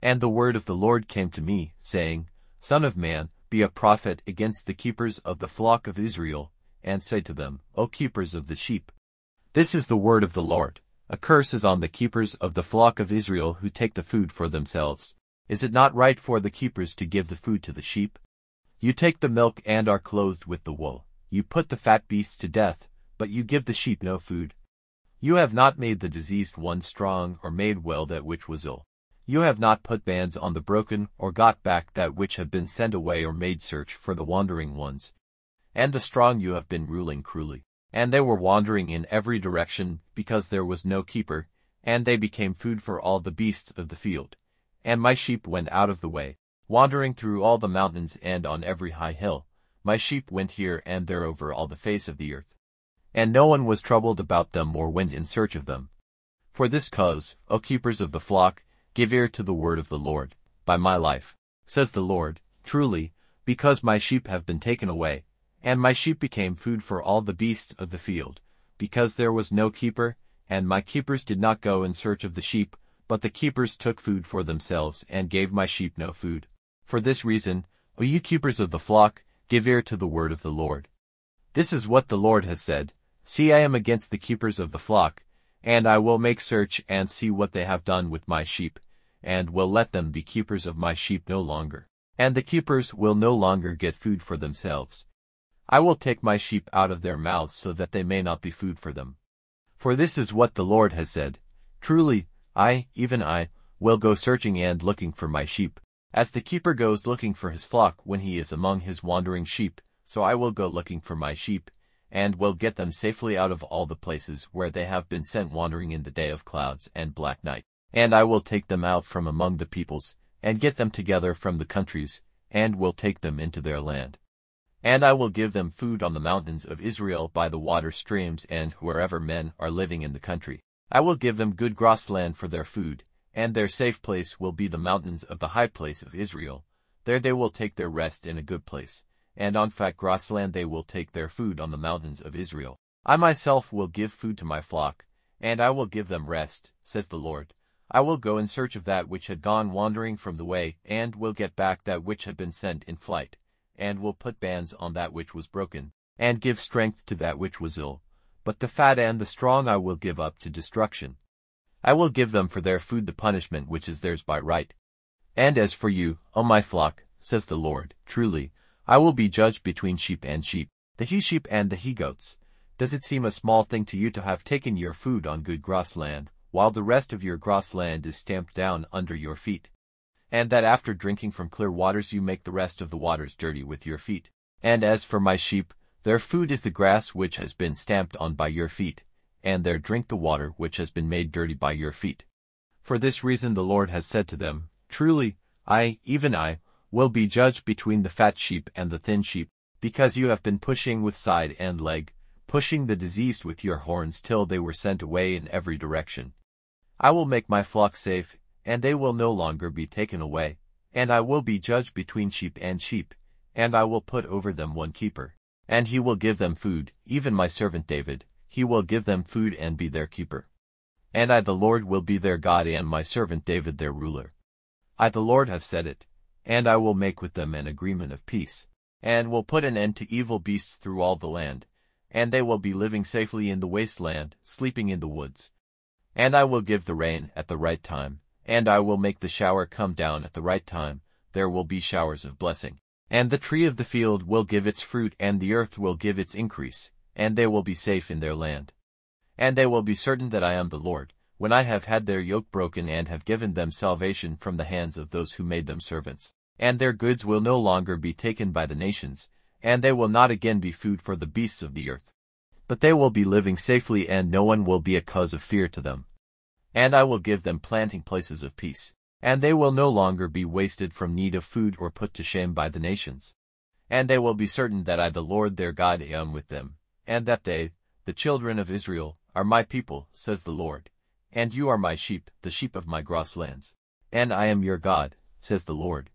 And the word of the Lord came to me, saying, Son of man, be a prophet against the keepers of the flock of Israel, and say to them, O keepers of the sheep, this is the word of the Lord. A curse is on the keepers of the flock of Israel who take the food for themselves. Is it not right for the keepers to give the food to the sheep? You take the milk and are clothed with the wool. You put the fat beasts to death, but you give the sheep no food. You have not made the diseased one strong or made well that which was ill. You have not put bands on the broken or got back that which have been sent away or made search for the wandering ones. And the strong you have been ruling cruelly. And they were wandering in every direction because there was no keeper, and they became food for all the beasts of the field. And my sheep went out of the way, wandering through all the mountains and on every high hill. My sheep went here and there over all the face of the earth. And no one was troubled about them or went in search of them. For this cause, O keepers of the flock, give ear to the word of the Lord. By my life, says the Lord, truly, because my sheep have been taken away, and my sheep became food for all the beasts of the field, because there was no keeper, and my keepers did not go in search of the sheep, but the keepers took food for themselves and gave my sheep no food. For this reason, O you keepers of the flock, give ear to the word of the Lord. This is what the Lord has said, See, I am against the keepers of the flock, and I will make search and see what they have done with my sheep, and will let them be keepers of my sheep no longer. And the keepers will no longer get food for themselves. I will take my sheep out of their mouths so that they may not be food for them. For this is what the Lord has said, Truly, I, even I, will go searching and looking for my sheep. As the keeper goes looking for his flock when he is among his wandering sheep, so I will go looking for my sheep, and will get them safely out of all the places where they have been sent wandering in the day of clouds and black night. And I will take them out from among the peoples, and get them together from the countries, and will take them into their land. And I will give them food on the mountains of Israel by the water streams and wherever men are living in the country. I will give them good grassland for their food, and their safe place will be the mountains of the high place of Israel. There they will take their rest in a good place, and on fat grassland they will take their food on the mountains of Israel. I myself will give food to my flock, and I will give them rest, says the Lord. I will go in search of that which had gone wandering from the way, and will get back that which had been sent in flight, and will put bands on that which was broken, and give strength to that which was ill. But the fat and the strong I will give up to destruction. I will give them for their food the punishment which is theirs by right. And as for you, O my flock, says the Lord, truly, I will be judged between sheep and sheep, the he-sheep and the he-goats. Does it seem a small thing to you to have taken your food on good grassland, while the rest of your grassland is stamped down under your feet? And that after drinking from clear waters you make the rest of the waters dirty with your feet? And as for my sheep, their food is the grass which has been stamped on by your feet, and their drink the water which has been made dirty by your feet. For this reason the Lord has said to them, Truly, I, even I, will be judged between the fat sheep and the thin sheep, because you have been pushing with side and leg, pushing the diseased with your horns till they were sent away in every direction. I will make my flock safe, and they will no longer be taken away, and I will be judged between sheep, and I will put over them one keeper, and he will give them food, even my servant David, he will give them food and be their keeper. And I the Lord will be their God and my servant David their ruler. I the Lord have said it, and I will make with them an agreement of peace, and will put an end to evil beasts through all the land, and they will be living safely in the wasteland, sleeping in the woods. And I will give the rain at the right time, and I will make the shower come down at the right time. There will be showers of blessing. And the tree of the field will give its fruit, and the earth will give its increase, and they will be safe in their land. And they will be certain that I am the Lord, when I have had their yoke broken and have given them salvation from the hands of those who made them servants. And their goods will no longer be taken by the nations, and they will not again be food for the beasts of the earth. But they will be living safely, and no one will be a cause of fear to them. And I will give them planting places of peace, and they will no longer be wasted from need of food or put to shame by the nations. And they will be certain that I the Lord their God am with them, and that they, the children of Israel, are my people, says the Lord. And you are my sheep, the sheep of my grasslands. And I am your God, says the Lord.